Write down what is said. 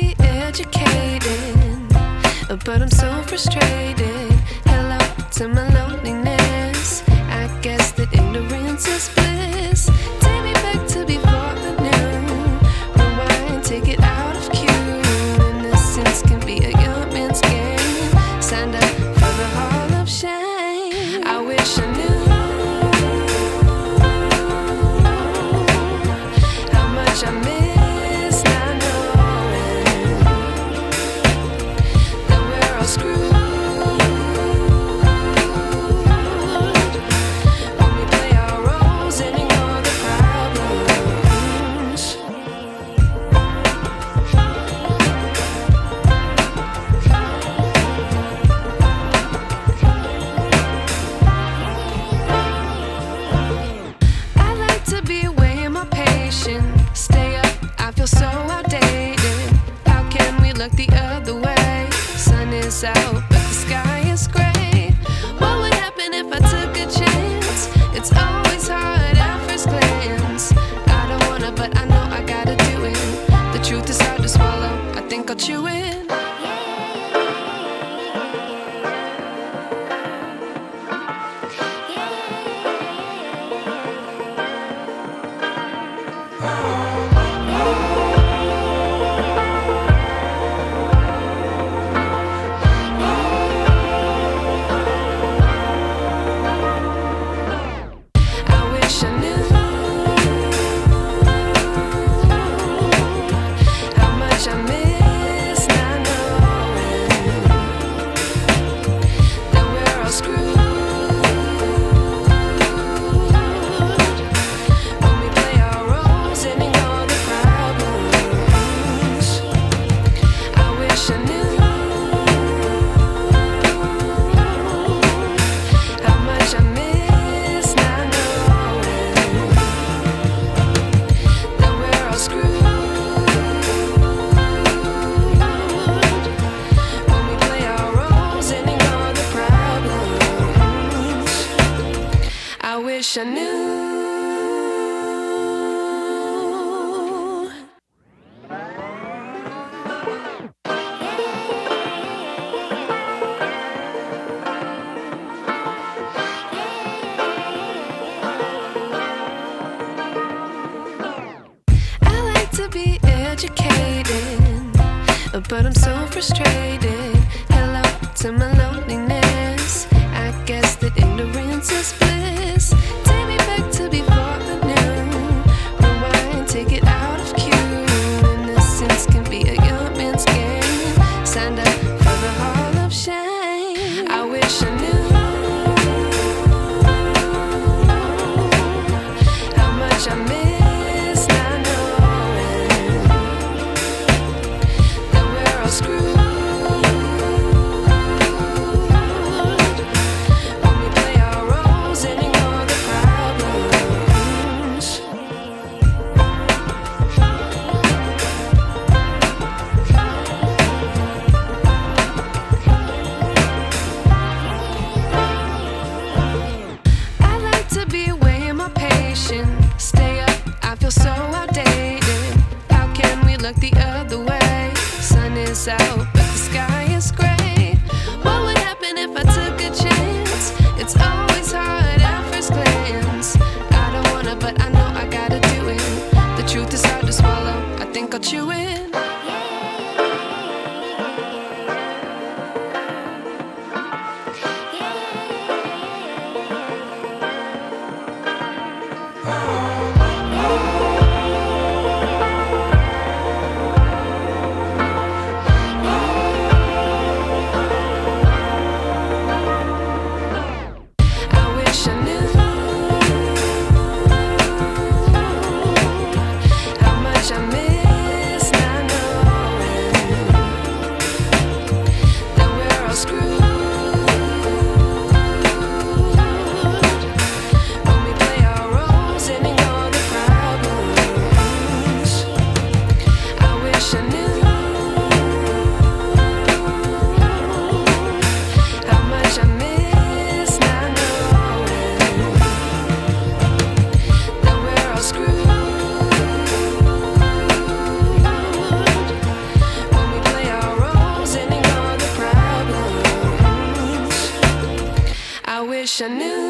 be educated, but I'm so frustrated. Hello to my loneliness. I guess that ignorance is bliss. Take me back to before I knew. Rewind, take it out of cue. Innocence can be a young man's game. Signed up for the hall of shame. I wish I knew how much I miss not knowing that we're all screwed. Stay up, I feel so outdated. How can we look the other way? Sun is out, but the sky is gray. What would happen if I took a chance? It's always hard at first glance. I don't wanna, but I know I gotta do it. The truth is hard to swallow, I think I'll chew it. I wish I knew. I like to be educated, but I'm so frustrated. Hello to my loneliness. I guess that ignorance is bliss. Take me back to before I knew. Rewind, take it out of cue. Innocence can be a young man's game. Signed up for the hall of shame. I wish I knew how much I miss not knowing that we're all screwed. Stay up, I feel so outdated. How can we look the other way? Sun is out, but the sky is gray. What would happen if I took a chance? It's always hard at first glance. I don't wanna, but I know I gotta do it. The truth is hard to swallow, I think I'll chew it. How much I miss not wish I knew